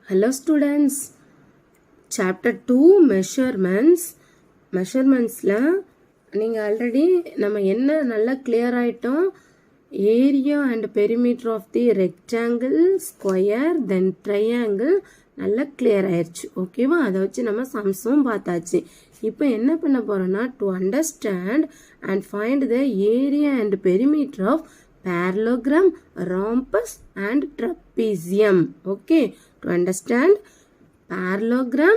Hello students, chapter 2 measurementsல நீங்கள் already நம்ம என்ன நல்லா கிளியர் ஆகிட்டோம். Area and perimeter of the rectangle, square, then triangle நல்லா கிளியர் ஆயிடுச்சு. ஓகேவா? அதை வச்சு நம்ம சம்ஸும் பார்த்தாச்சு. இப்போ என்ன பண்ண போகிறோம்னா, to understand and find the area and perimeter of parallelogram, rhombus and trapezium. Okay, to understand parallelogram,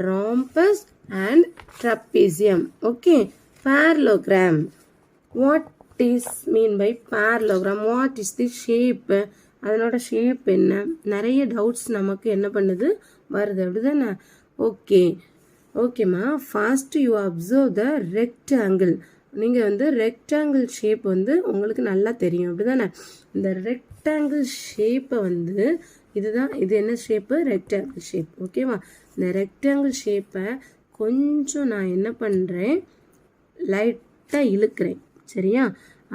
rhombus and trapezium. Okay, parallelogram. What is mean by parallelogram? What is the shape? அதனோட shape என்ன? நிறைய doubts நமக்கு என்ன பண்ணுது வருது, அப்படிதானே? Okay ஓகேம்மா. First you observe the rectangle. நீங்கள் ரெக்டாங்கிள் ஷேப் உங்களுக்கு நல்லா தெரியும், அப்படிதானே? இந்த ரெக்டாங்கிள் ஷேப்பை இது என்ன ஷேப்பு? Rectangle shape. ஓகேவா? இந்த ரெக்டாங்கிள் ஷேப்பை கொஞ்சம் நான் என்ன பண்ணுறேன், லைட்டாக இழுக்கிறேன். சரியா?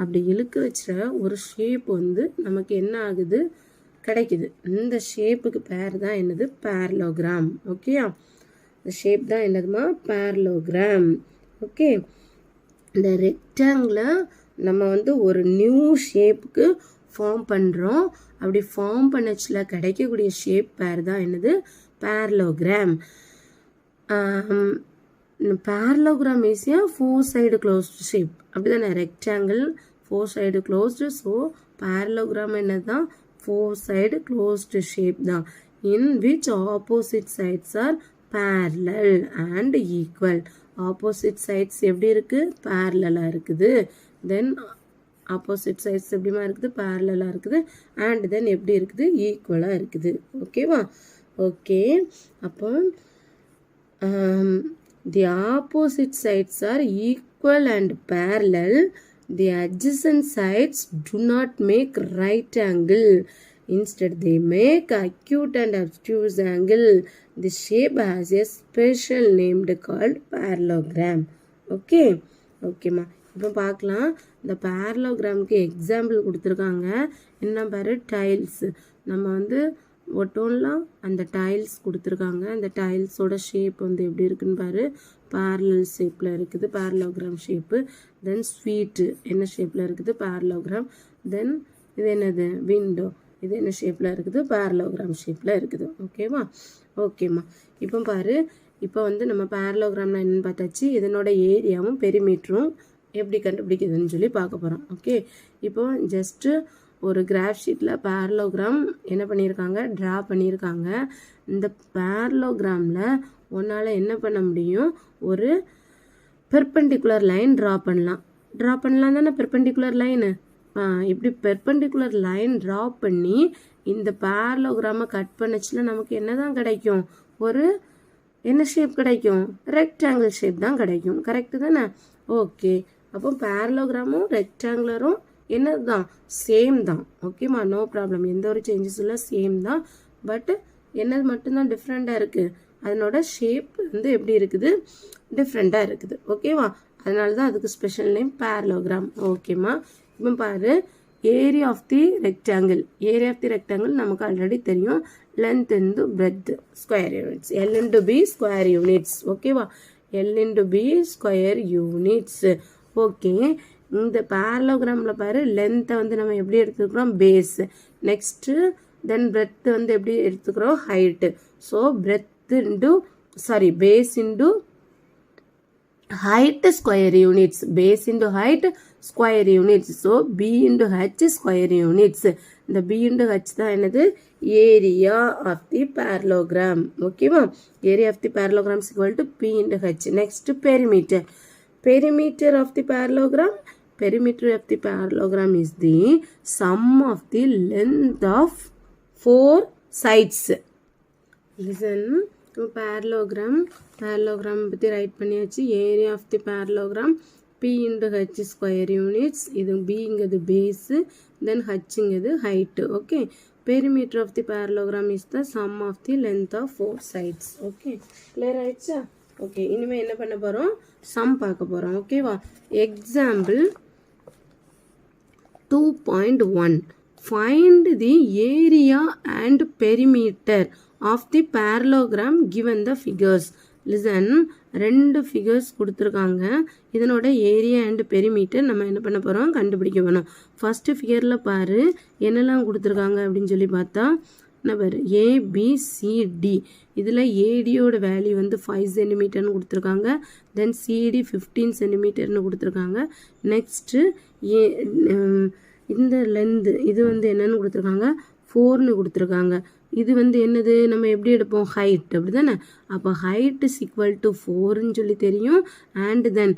அப்படி இழுக்க வச்சுற ஒரு ஷேப் நமக்கு என்ன ஆகுது, கிடைக்குது. இந்த ஷேப்புக்கு பேர் தான் என்னது? parallelogram. ஓகேயா? இந்த ஷேப் தான் என்னதுமா? parallelogram. ஓகே, இந்த ரெக்டாங்கிளை நம்ம ஒரு நியூ ஷேப்புக்கு ஃபார்ம் பண்ணுறோம். அப்படி ஃபார்ம் பண்ணச்சில் கிடைக்கக்கூடிய ஷேப் பேர் தான் என்னது? parallelogram. parallelogram is a four side closed shape. அப்படி தானே? Rectangle four side closed. So parallelogram என்னது தான்? ஃபோர் சைடு க்ளோஸ்டு ஷேப் தான். In which opposite sides are parallel and equal. Opposite sides எப்படி இருக்குது? பேரலாக இருக்குது. தென் ஆப்போசிட் சைட்ஸ் எப்படிமா இருக்குது? பேரலாக இருக்குது. அண்ட் தென் எப்படி இருக்குது? ஈக்குவலாக இருக்குது. ஓகேவா? ஓகே, அப்போ the opposite sides are equal and parallel. The adjacent sides do not make right angle. Instead, they make acute and obtuse angle. The shape has a special name called parallelogram. Okay, ஓகேம்மா. இப்போ பார்க்கலாம். இந்த parallelogramக்கு example கொடுத்துருக்காங்க. என்ன பாரு? Tiles. நம்ம ஒட்டோன்லாம் அந்த tiles கொடுத்துருக்காங்க. அந்த டைல்ஸோட ஷேப் எப்படி இருக்குன்னு பாரு. பேரலல் ஷேப்பில் இருக்குது, parallelogram ஷேப்பு. தென் ஸ்வீட்டு என்ன ஷேப்பில் இருக்குது? parallelogram. தென் இது என்னது? விண்டோ. இது என்ன ஷேப்பில் இருக்குது? parallelogram ஷேப்பில் இருக்குது. ஓகேவா? ஓகேம்மா. இப்போ பாரு, இப்போ நம்ம parallelogramனா என்னென்னு பார்த்தாச்சு. இதனோட ஏரியாவும் பெரிமீட்டரும் எப்படி கண்டுபிடிக்குதுன்னு சொல்லி பார்க்க போகிறோம். ஓகே, இப்போ ஜஸ்ட்டு ஒரு கிராஃப் ஷீட்டில் parallelogram என்ன பண்ணியிருக்காங்க? ட்ரா பண்ணியிருக்காங்க. இந்த parallelogramல உன்னால் என்ன பண்ண முடியும்? ஒரு பெர்பெண்டிகுலர் லைன் ட்ரா பண்ணலாம் தானே? பெர்பெண்டிகுலர் லைனு இப்படி பெர்பெண்டிகுலர் லைன் ட்ரா பண்ணி இந்த parallelogram கட் பண்ணச்சுல நமக்கு என்ன தான் கிடைக்கும்? ஒரு என்ன ஷேப் கிடைக்கும்? ரெக்டாங்கிள் ஷேப் தான் கிடைக்கும். கரெக்டு தானே? ஓகே, அப்போ parallelogramமும் ரெக்டாங்குலரும் என்னது தான்? சேம் தான். ஓகேம்மா, நோ ப்ராப்ளம். எந்த ஒரு சேஞ்சஸ் இல்லை, சேம் தான். பட் என்னது மட்டும்தான் டிஃப்ரெண்ட்டாக இருக்குது? அதனோட ஷேப் எப்படி இருக்குது? டிஃப்ரெண்ட்டாக இருக்குது. ஓகேவா? அதனால தான் அதுக்கு ஸ்பெஷல் நேம் parallelogram. ஓகேம்மா. இப்போ பாரு, area of the rectangle. Area of the rectangle நமக்கு ஆல்ரெடி தெரியும். Length into breadth square units. L into B square units. ஓகேவா? L into B square units. Okay, இந்த parallelogramல பாரு, லென்த்தை நம்ம எப்படி எடுத்துக்கிறோம்? பேஸ். நெக்ஸ்ட்டு தென் பிரெத் எப்படி எடுத்துக்கிறோம்? Height. So breadth into base into height square units. Base into height square units. So B into H square units. The B into H தான் என்னது? Area of the parallelogram. ஓகேவா? Area of the parallelogram is equal to P into H. Next, perimeter. Perimeter of the parallelogram. Perimeter of the parallelogram is the sum of the length of four sides. Listen. parallelogram பற்றி write பண்ணியாச்சு. Area of the parallelogram P into H square units. இது Bங்கிறது base, then Hங்கிறது height. Okay, perimeter of the parallelogram is the sum of the length of four sides. Okay, clear ஆயிடுச்சா? Okay, இனிமேல் என்ன பண்ண போகிறோம்? சம் பார்க்க போகிறோம். ஓகேவா? Example 2.1. Find the area and perimeter ஆஃப் தி parallelogram given the figures. Listen, ரெண்டு ஃபிகர்ஸ் கொடுத்துருக்காங்க. இதனோட ஏரியா அண்ட் பெரிமீட்டர் நம்ம என்ன பண்ண போகிறோம், கண்டுபிடிக்க போகிறோம். ஃபஸ்ட்டு ஃபிகரில் பாரு என்னெல்லாம் கொடுத்துருக்காங்க அப்படின்னு சொல்லி பார்த்தா என்ன பாரு, ஏபிசிடி. இதில் ஏடியோட வேல்யூ வந்து 5 சென்டிமீட்டர்னு கொடுத்துருக்காங்க. தென் சிடி 15 சென்டிமீட்டர்னு கொடுத்துருக்காங்க. நெக்ஸ்ட்டு இந்த லென்த்து இது வந்து என்னென்னு கொடுத்துருக்காங்க, 4ன்னு கொடுத்துருக்காங்க. இது வந்து என்னது, நம்ம எப்படி எடுப்போம், ஹைட், அப்படி தானே. அப்போ ஹைட் இஸ் ஈக்குவல் டு 4ன்னு சொல்லி தெரியும். அண்ட் தென்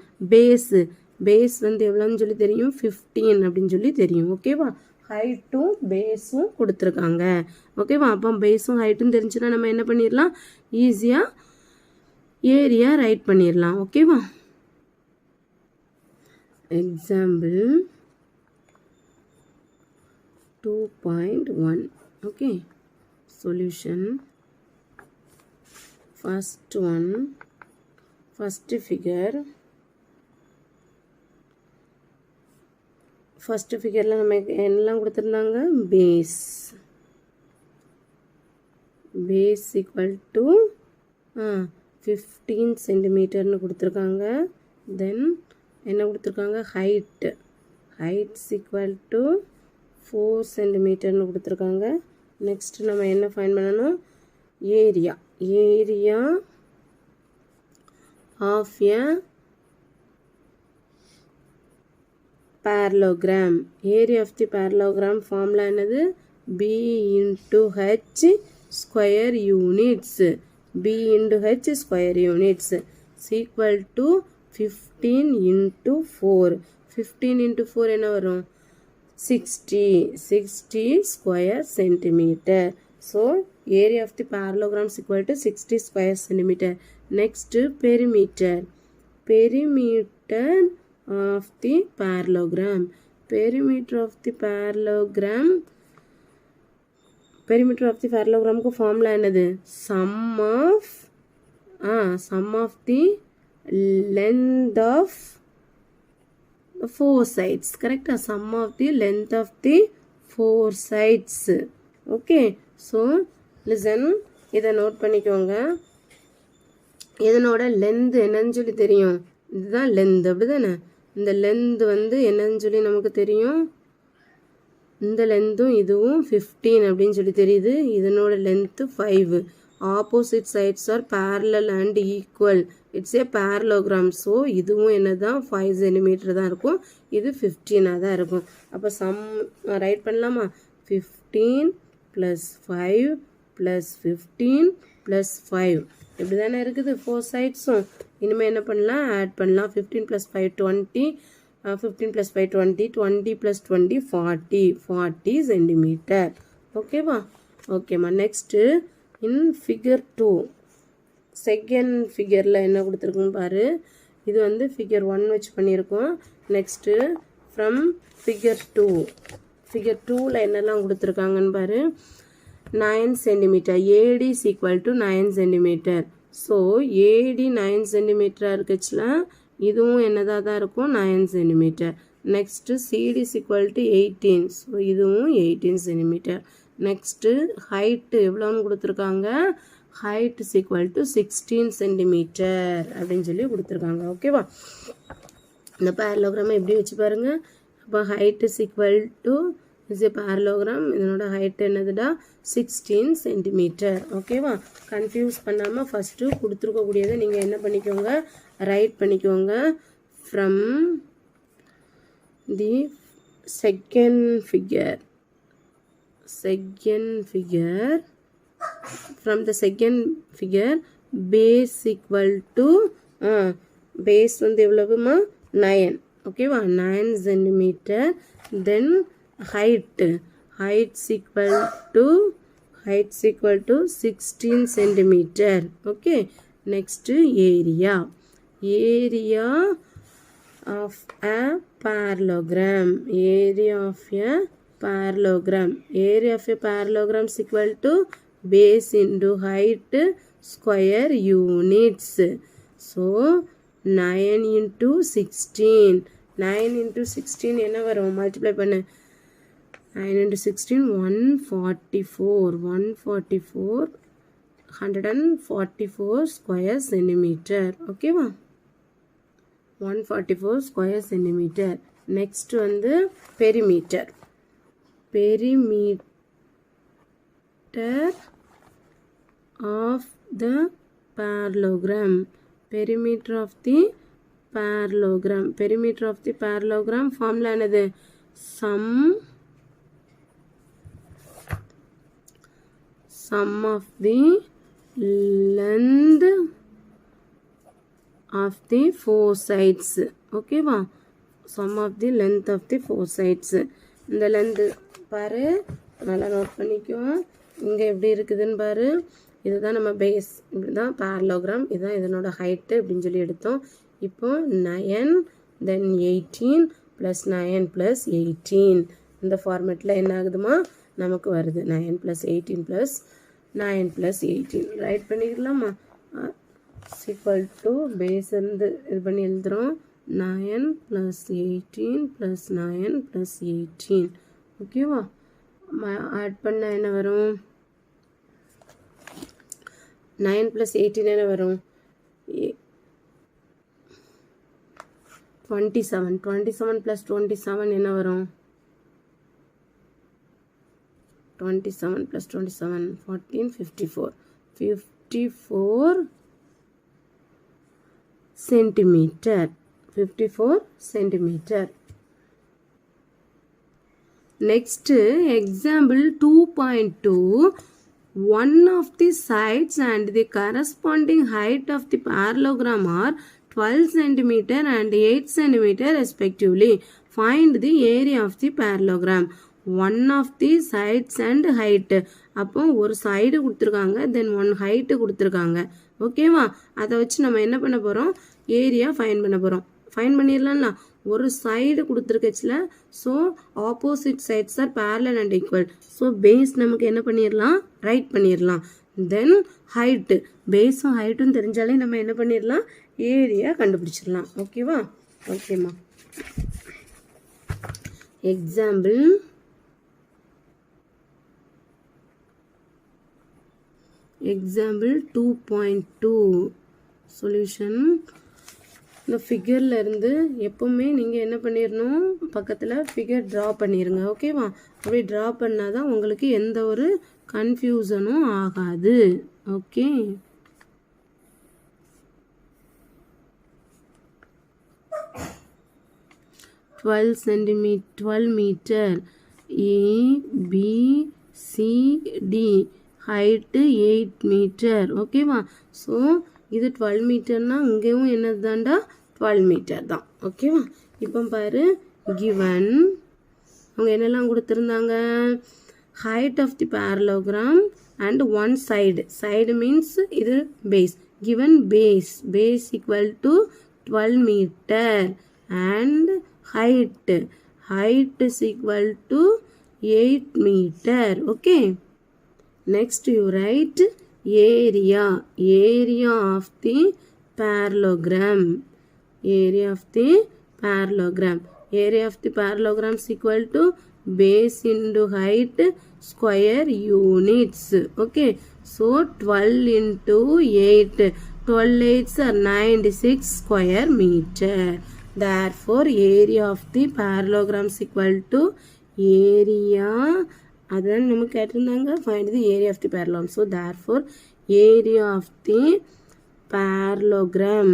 பேஸ் வந்து எவ்வளோன்னு சொல்லி தெரியும், 15 அப்படின்னு சொல்லி தெரியும். ஓகேவா, ஹைட்டும் பேஸும் கொடுத்துருக்காங்க. ஓகேவா, அப்போ பேஸும் ஹைட்டும் தெரிஞ்சுன்னா நம்ம என்ன பண்ணிடலாம், ஈஸியாக ஏரியா ரைட் பண்ணிடலாம். ஓகேவா, example 2.1. okay, solution. First one, first figure. First ஃபிகரில் நம்ம என்னெல்லாம் கொடுத்துருந்தாங்க, பேஸ் ஈக்குவல் டு 15 சென்டிமீட்டர்னு கொடுத்துருக்காங்க. தென் என்ன கொடுத்துருக்காங்க, ஹைட்ஸ் ஈக்குவல் டு 4 சென்டிமீட்டர்னு கொடுத்துருக்காங்க. நெக்ஸ்ட் நம்ம என்ன ஃபைண்ட் பண்ணணும், area of a parallelogram. Area of the parallelogram formula என்னது, B into H square units. B into H square units is equal to 15 into 4. 15 into 4 என்ன வரும், 60 square centimeter. So area of the parallelogram is equal to 60 square centimeter. Next, perimeter of the parallelogram. Perimeter of the parallelogram को formula என்னது, sum of the length of the 4 sides. correct, sum of the length of the 4 sides. okay, so listen, இதை note பண்ணிக்கோங்க. இதனோட length என்னன்னு சொல்லி தெரியும், இதுதான் length, அப்படி தானே. இந்த லென்த் வந்து என்னன்னு சொல்லி நமக்கு தெரியும், இந்த லென்த்தும் இதுவும் 15 அப்படின்னு சொல்லி தெரியுது. இதனோட length 5. Opposite sides are parallel and equal. It's a parallelogram. So இதுவும் என்னதான் 5 சென்டிமீட்டர் தான் இருக்கும், இது 15 தான் இருக்கும். அப்போ சம் ரைட் பண்ணலாமா, 15 + 5 + 15 + 5 இப்படி தானே இருக்குது 4 சைட்ஸும். இனிமேல் என்ன பண்ணலாம், ஆட் பண்ணலாம். 15 + 5 20, 15 + 5 20, 20 + 20 40 சென்டிமீட்டர். ஓகேவா, ஓகேம்மா. நெக்ஸ்ட்டு இன் ஃபிகர் 2, செகண்ட் ஃபிகரில் என்ன கொடுத்துருக்குன்னு பாரு. இது வந்து ஃபிகர் 1 வச்சு பண்ணியிருக்கோம். நெக்ஸ்ட்டு ஃப்ரம் ஃபிகர் 2வில் என்னெல்லாம் கொடுத்துருக்காங்கன்னு பாரு. 9 centimetre. AD is equal to 9 centimetre. So AD 9 சென்டிமீட்டராக இருக்குச்சுல, இதுவும் என்னதாக தான் இருக்கும், 9 centimetre. Next CD is equal to 18. So இதுவும் 18 சென்டிமீட்டர். நெக்ஸ்ட்டு ஹைட்டு எவ்வளோன்னு கொடுத்துருக்காங்க, height is equal to 16 centimetre அப்படின்னு சொல்லி கொடுத்துருக்காங்க. ஓகேவா, இந்த parallelogram எப்படி வச்சு பாருங்கள். அப்போ height is equal to is a parallelogram. இதனோட ஹைட் என்னதுடா, 16 சென்டிமீட்டர். ஓகேவா, கன்ஃபியூஸ் பண்ணாமல் ஃபஸ்ட்டு கொடுத்துருக்கக்கூடியதை நீங்கள் என்ன பண்ணிக்கோங்க, ரைட் பண்ணிக்கோங்க. From the second figure from the second figure, base equal to base வந்து எவ்வளவுமா, 9. ஓகேவா, 9 centimetre. Then height equal to 16 centimeter. okay, next area of a parallelogram. Area of a parallelogram is equal to base into height square units. so 9 into 16 என்ன வரும், multiply பண்ணு. 9 into 16 144 144 square centimeter. ஓகேவா 144 square centimeter. Next வந்து perimeter. Perimeter of the parallelogram. Perimeter of the parallelogram. Perimeter of the parallelogram formula என்னது? Sum of the length of the four sides. Okay வா? Sum of the length of the four sides. இந்த length பாரு நல்லா note பண்ணிக்கோ. இங்க எப்படி இருக்குதுன்னு பாரு. இதுதான் நம்ம பேஸ். இதுதான் parallelogram. இதுதான் இதனோட ஹைட் அப்படின்னு சொல்லி எடுத்தோம். இப்போ 9 then 18 plus 9 plus 18 இந்த ஃபார்மேட்ல என்ன ஆகுதுமா நமக்கு வருது 9 plus 18 plus 9 plus 18 ரைட் பண்ணிக்கலாமா equal to பேஸ் இருந்து இது பண்ணி எழுதுறோம் 9 plus 18 plus 9 plus 18 ஓகேவா ஆட் பண்ண என்ன வரும் 9 plus 18 என்ன வரும் 27 plus 27 என்ன வரும் 27 plus 27 14 54 centimeter 54 centimeter. Next example 2.2 one of the sides and the corresponding height of the parallelogram are 12 cm and 8 cm respectively. Find the area of the parallelogram. One of the sides and height. அப்போ ஒரு side கொடுத்துருக்காங்க தென் one height கொடுத்துருக்காங்க ஓகேவா அதை வச்சு நம்ம என்ன பண்ண போகிறோம் ஏரியா ஃபைன் பண்ண போகிறோம் ஃபைன் பண்ணிடலாம்ல ஒரு சைடு கொடுத்துருக்கச்சுல so opposite sides are parallel and equal so base நமக்கு என்ன பண்ணிடலாம் ரைட் பண்ணிடலாம் தென் ஹைட்டு பேஸும் ஹைட்டும் தெரிஞ்சாலே நம்ம என்ன பண்ணிடலாம் ஏரியா கண்டுபிடிச்சிடலாம் ஓகேவா ஓகேம்மா எக்ஸாம்பிள் example 2.2 சொல்யூஷன் இந்த ஃபிகரில் இருந்து எப்போவுமே நீங்கள் என்ன பண்ணிடணும் பக்கத்தில் ஃபிகர் ட்ரா பண்ணிடுங்க ஓகேவா அப்படி ட்ரா பண்ணால் தான் உங்களுக்கு எந்த ஒரு கன்ஃபியூசனும் ஆகாது okay twelve metre ABCD height 8 metre ஓகேவா ஸோ இது 12 மீட்டர்னா இங்கேயும் என்னது தாண்டா 12 மீட்டர் தான் ஓகேவா இப்போ பாரு கிவன் அவங்க என்னெல்லாம் கொடுத்துருந்தாங்க height of the parallelogram and one side means இது base given base equal to 12 meter and height is equal to 8 meter okay next you write area of the parallelogram area of the parallelogram is equal to base into height square units okay so 12 into 8 12 8s are 96 square meter therefore area of the parallelogram is equal to area அதான் நம்ம கேட்டிருந்தாங்க find the area of the parallelogram so therefore area of the parallelogram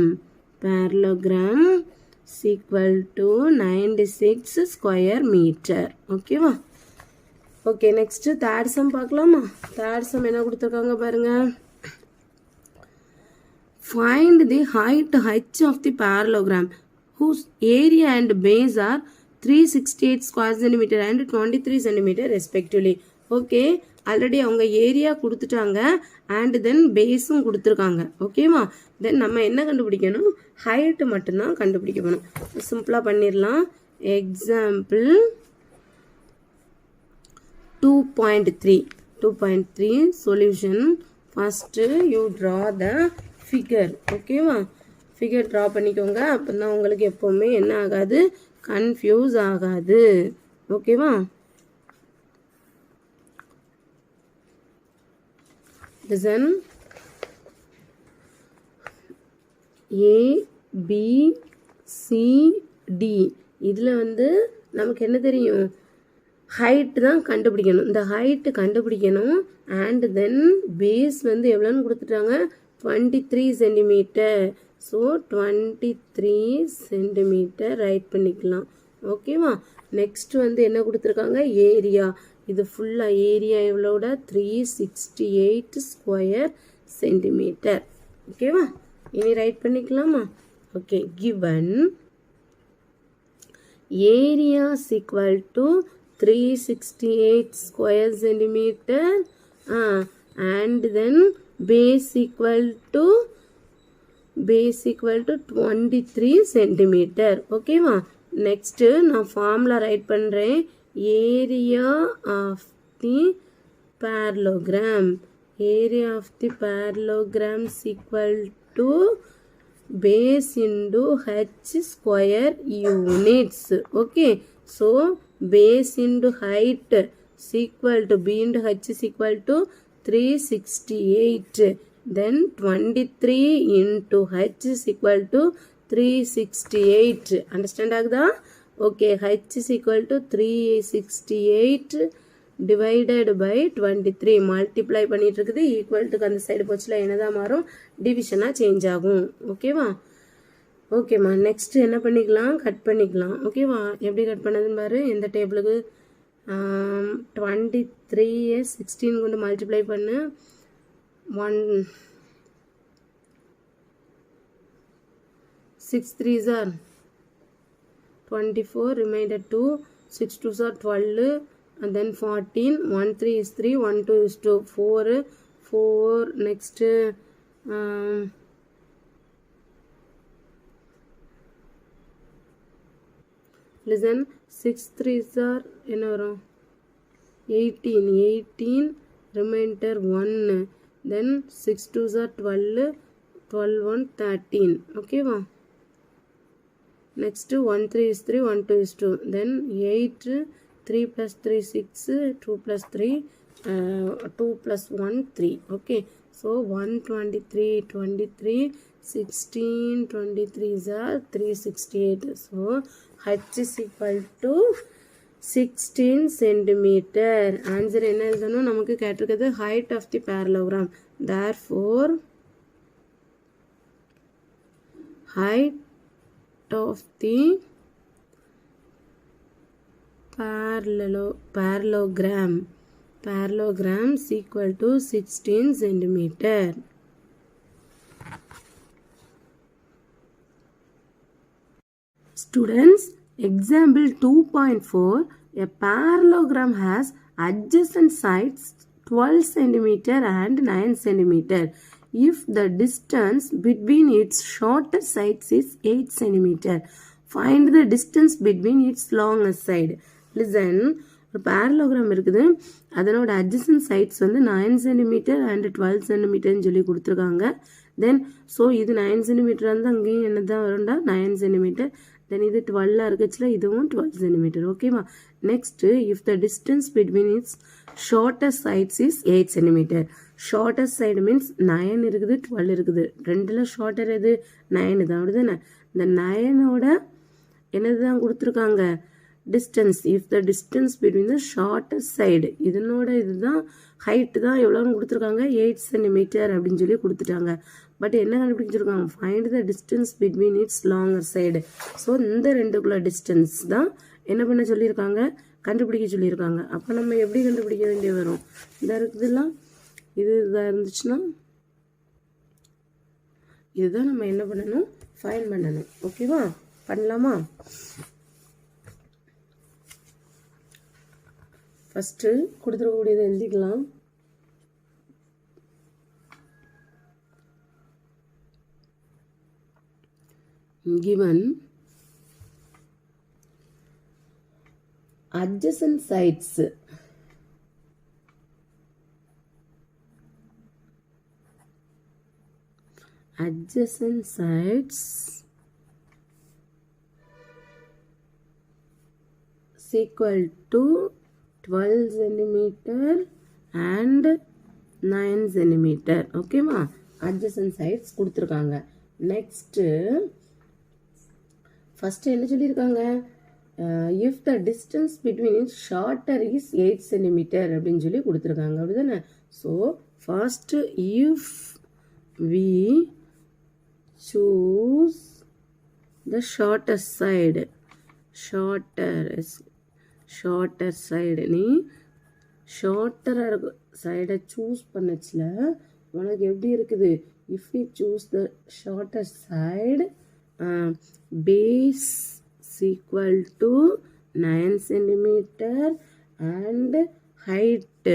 is equal to 96 square meter ஓகேவா okay next third sum பார்க்கலாமா third sum என்ன கொடுத்துருக்காங்க பாருங்க find the height h of the parallelogram whose area and base are 368 square centimeter and 23 centimeter respectively okay already அவங்க area கொடுத்துட்டாங்க and then பேஸும் கொடுத்துருக்காங்க ஓகேவா தென் நம்ம என்ன கண்டுபிடிக்கணும் ஹைட்டு மட்டும்தான் கண்டுபிடிக்க போகணும் சிம்பிளாக பண்ணிடலாம் example 2.3 solution first you draw the figure ஓகேவா ஃபிகர் ட்ரா பண்ணிக்கோங்க அப்போ தான் உங்களுக்கு எப்போவுமே என்ன ஆகாது கன்ஃபியூஸ் ஆகாது ஓகேவா listen ABCD இதில் வந்து நமக்கு என்ன தெரியும், ஹைட் தான் கண்டுபிடிக்கணும். இந்த ஹைட்டு கண்டுபிடிக்கணும். அண்ட் தென் பேஸ் வந்து எவ்வளோன்னு கொடுத்துட்டாங்க, 23 சென்டிமீட்டர். ஸோ 23 சென்டிமீட்டர் ரைட் பண்ணிக்கலாம். ஓகேவா. நெக்ஸ்ட் வந்து என்ன கொடுத்துருக்காங்க, ஏரியா. இது ஃபுல்லாக ஏரியா எவ்வளோட 368 ஸ்கொயர் சென்டிமீட்டர். ஓகேவா. இனி ரைட் பண்ணிக்கலாமா. Okay. Given area is equal to 368 square centimeter and then base equal to 23 centimeter. ஓகேவா. நெக்ஸ்ட்டு நான் ஃபார்முலா ரைட் பண்ணுறேன். Area of the parallelogram is equal to base into h square units. Okay, so base into height is equal to b into h is equal to 368. Then 23 into h is equal to 368. Understand agda? Okay, h is equal to 368 divided by 23. Multiply பண்ணிட்டு இருக்குது. ஈக்குவல்ட்டுக்கு அந்த side போச்சுல என்னதான் மாறும், டிவிஷனாக change ஆகும். ஓகேவா. ஓகேம்மா. Next என்ன பண்ணிக்கலாம், கட் பண்ணிக்கலாம். ஓகேவா. எப்படி கட் பண்ணதுன்னு பாரு. எந்த டேபிளுக்கு 23 16 கொண்டு மல்டிப்ளை பண்ணு. 6 3s are 24, remainder 2, 6 2s are 12, and then 14, 1 3 is 3, 1 2 is 2, 4, next listen, 6 3s are என்ன வரும் 18, remainder 1, then 6 2s are 12, 1 13. Okay va. Next 1 3 is 3, 1 2 is 2, then 8, 3 plus 3 6, 2 plus 3 2 plus 1 3. Okay, so 123 16 23s are 368. So h is equal to 16 centimeter. Answer என்ன எழுதணும், நமக்கு கேட்டிருக்கிறது height of the parallelogram. Therefore height of the parallelogram is equal to 16 centimeter. Students, example 2.4, a parallelogram has adjacent sides 12 centimeter and 9 centimeter. If the distance between its shorter sides is 8 centimeter, find the distance between its longer side. Listen, ஒரு parallelogram இருக்குது, அதனோட adjacent sides வந்து 9 centimeter and 12 centimeter சொல்லி கொடுத்துருக்காங்க. தென் so இது 9 centimeter இருந்தால் அங்கேயும் என்ன தான் வரும்டா 9 centimeter. தென் இது 12 இருக்குச்சுல, இதுவும் 12 centimeter. ஓகேவா. Next, if the distance between it's shortest sides is 8 centimeter. Shortest side means 9 இருக்குது 12 இருக்குது. ரெண்டில் ஷார்ட்டர் எது 9 தான். அப்படிதானே. இந்த 9ஓட என்னது தான் கொடுத்துருக்காங்க, distance. If the distance between the shortest side, இதனோட இதுதான் ஹைட்டு தான் எவ்வளோன்னு கொடுத்துருக்காங்க, 8 centimeter அப்படின்னு சொல்லி கொடுத்துட்டாங்க. பட் என்ன கண்டுபிடிச்சிருக்காங்க, find the distance between it's longer side. So இந்த ரெண்டுக்குள்ள டிஸ்டன்ஸ் தான் என்ன பண்ண சொல்லியிருக்காங்க, கண்டுபிடிக்க சொல்லியிருக்காங்க. அப்போ நம்ம எப்படி கண்டுபிடிக்க வேண்டிய வரும், இதாக இருக்குதுலாம், இது இதாக இருந்துச்சுன்னா இதுதான் நம்ம என்ன பண்ணணும், ஃபைண்ட் பண்ணணும். ஓகேவா. பண்ணலாமா. ஃபஸ்ட்டு கொடுத்துருக்கக்கூடியதை எழுதிக்கலாம். Given adjacent sides is equal to 12 centimeter and 9 centimeter. ஓகேவா. adjacent sides கொடுத்துருக்காங்க. நெக்ஸ்ட்டு ஃபஸ்ட்டு என்ன சொல்லியிருக்காங்க, if the distance between shorter is 8 centimetre அப்படின்னு சொல்லி கொடுத்துருக்காங்க, அப்படி தானே. So first if we choose the shorter side, shorter side, நீ shorter சைடை சூஸ் பண்ணச்சுல உனக்கு எப்படி இருக்குது, if we choose the shorter side, base is equal to 9 centimeter and height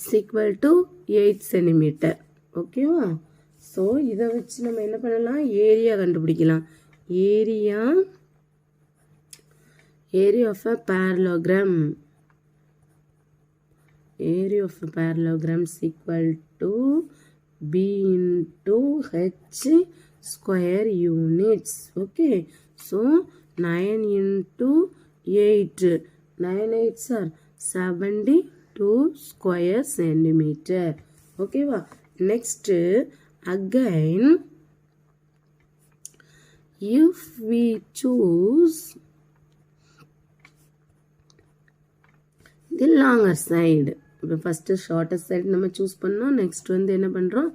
is equal to 8 centimeter. ஓகேவா. ஸோ இதை வச்சு நம்ம என்ன பண்ணலாம், ஏரியா கண்டுபிடிக்கலாம். Area of a parallelogram, area of a parallelogram is equal to b into h square units. Okay, so 9 into 8, 9 8s are 72 square centimeter. Okay va. Next again, if we choose the longer side, இப்போ first shortest side நம்ம choose பண்ணோம், next வந்து என்ன பண்ணுறோம்,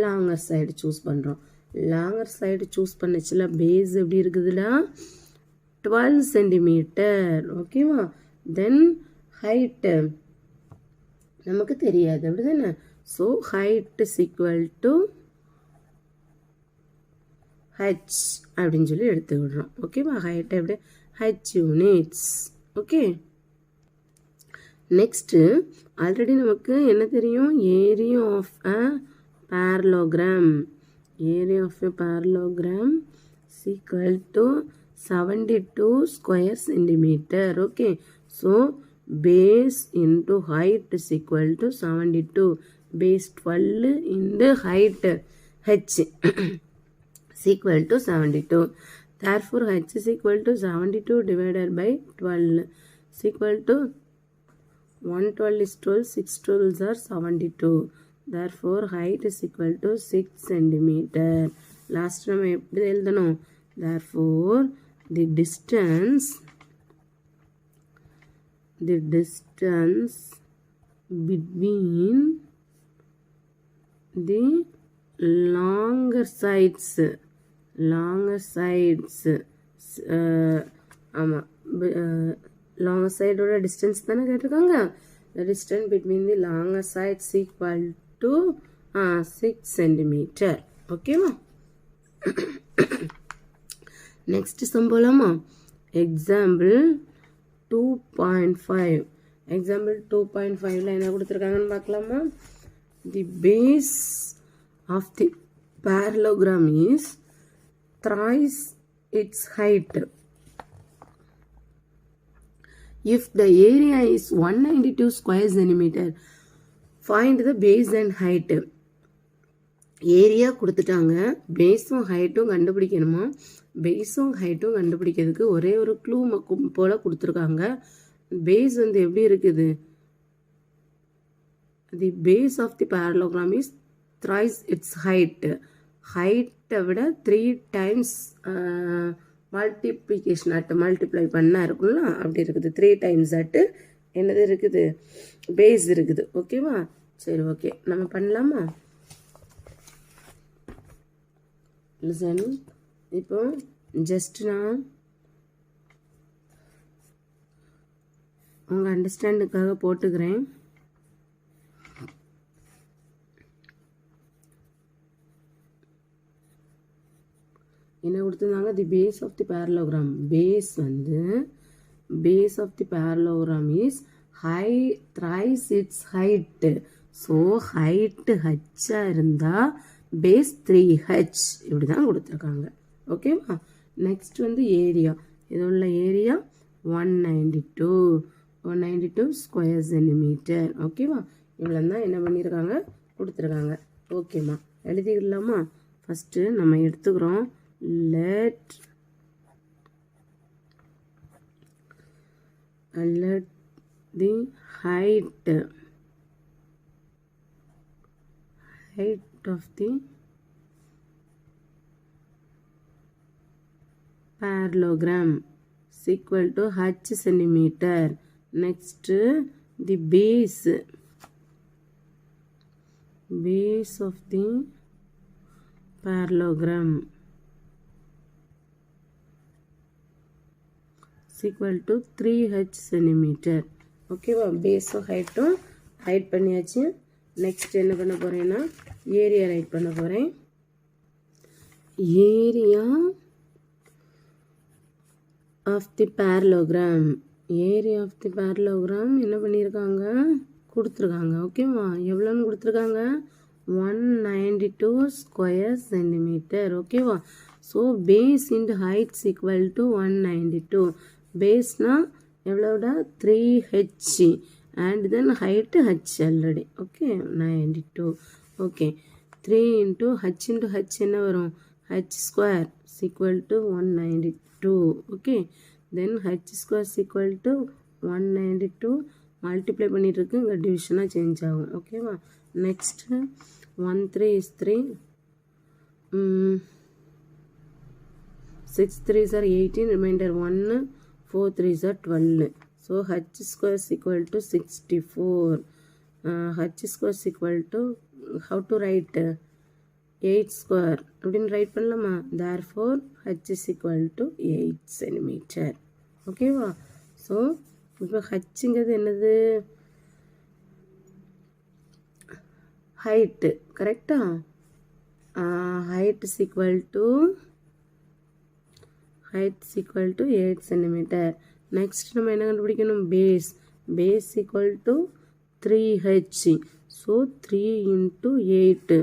longer side choose பண்ணுறோம். Longer side choose பண்ணிச்சுல base எப்படி இருக்குதுடா, 12 centimetre. ஓகேவா. தென் ஹைட்டு நமக்கு தெரியாது, அப்படி தானே. So height is equal to h அப்படின்னு சொல்லி எடுத்துக்கிடுறோம். ஓகேவா. ஹைட் எப்படி, h units. Okay. Next already நமக்கு என்ன தெரியும், area of a parallelogram, area of a parallelogram is equal to 72 square centimeter. ஓகே. ஸோ base into height is equal to 72, base 12 into height h is equal to 72. Therefore h is equal to 72 divided by 12 is equal to 112 is 12, 6 12s are 72. Therefore height is equal to 6 centimeter. Last நம்ம எப்படி எழுதணும், therefore the distance between the longer sides ஆமாம், longer side ஓட distance தானே கேட்டிருக்காங்க. The distance between the longer sides equal to 6 centimeter. ஓகேவா. Next sum போலாமா. Example 2.5. Example 2.5ல என்ன கொடுத்துருக்காங்கன்னு பார்க்கலாமா. The base of the parallelogram is thrice its height. If the area is 192 square centimeter, find the base and height. Area கொடுத்துட்டாங்க, பேஸும் ஹைட்டும் கண்டுபிடிக்கணுமா. பேஸும் ஹைட்டும் கண்டுபிடிக்கிறதுக்கு ஒரே ஒரு க்ளூ போல் கொடுத்துருக்காங்க. பேஸ் வந்து எப்படி இருக்குது, the base of the parallelogram is thrice its height. ஹைட்டை விட 3 times மல்டிப்ளிகேஷன் அட்டு மல்டிப்ளை பண்ணா இருக்குல்ல, அப்படி இருக்குது. 3 times அட்டு என்னது இருக்குது, பேஸ் இருக்குது. ஓகேவா. சரி, ஓகே, நம்ம பண்ணலாமா. லிசன். இப்போ ஜஸ்ட் நான் உங்கள் அண்டர்ஸ்டாண்டுக்காக போட்டுக்கிறேன். என்ன கொடுத்துருந்தாங்க, the base of the parallelogram. Base வந்து base of the parallelogram is thrice its height. So height ஹச்சாக இருந்தால் பேஸ் 3h இப்படி தான் கொடுத்துருக்காங்க. ஓகேவா. நெக்ஸ்ட் வந்து ஏரியா. இது உள்ள ஏரியா 192 ஸ்கொயர் சென்டிமீட்டர். ஓகேவா. இவ்வளோ தான் என்ன பண்ணியிருக்காங்க, கொடுத்துருக்காங்க. ஓகேம்மா, எழுதிக்கலாமா. ஃபஸ்ட்டு நம்ம எடுத்துக்கிறோம், let the height part of the parallelogram is equal to h centimeter. Next, the base of the parallelogram is equal to 3h centimeter. ஓகேவா, பேஸும் ஹைட்டும் ரைட் பண்ணியாச்சு. நெக்ஸ்ட் என்ன பண்ண போகிறேன்னா ஏரியா ரைட் பண்ண போகிறேன். Area of the parallelogram. Area of the parallelogram என்ன பண்ணியிருக்காங்க, கொடுத்துருக்காங்க. ஓகேவா, எவ்வளோன்னு கொடுத்துருக்காங்க, 192 ஸ்கொயர் சென்டிமீட்டர். ஓகேவா, so base into height's equal to 192. பேஸ்னால் எவ்வளோடா 3h and then height h already. Okay, 92. Okay, 3 into h என்ன வரும், h square is equal to 192. Okay, then h square is equal to 192 multiply பண்ணிட்டு இருக்கு, இங்கே டிவிஷனாக change ஆகும். ஓகேவா, next 1 3 is 3, 6 3s are 18, remainder 1, 4 3s are 12. So h square is equal to 64. H square is equal to, how to write, 8 square அப்படின்னு right பண்ணலாமா. therefore h is equal to 8 centimeter. ஓகேவா, so இப்போ ஹச்சுங்கிறது என்னது, height. கரெக்டா, height is equal to 8 centimeter. Next நம்ம என்ன கண்டுபிடிக்கணும், base equal to 3h. ஸோ 3 into 8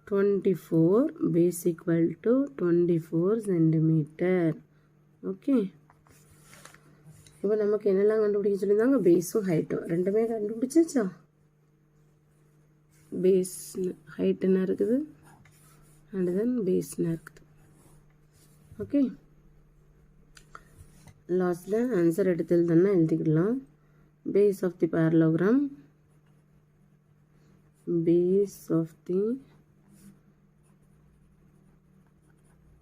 24, base equal to 24 centimetre. Okay, இப்போ நமக்கு என்னெல்லாம் கண்டுபிடிக்க சொல்லியிருந்தாங்க, பேஸும் ஹைட்டும் ரெண்டுமே கண்டுபிடிச்சாச்சா. பேஸ் ஹைட் என்ன இருக்குது அண்ட் தென் பேஸ் என்ன இருக்குது. ஓகே, லாஸ்ட்டில் ஆன்சர் எடுத்து எழுதுன்னா எழுதிக்கலாம். Base of the parallelogram, base of the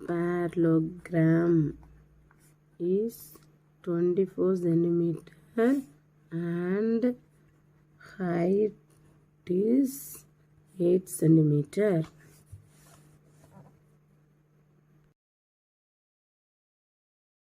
parallelogram is 24 centimeter and height is 8 centimeter.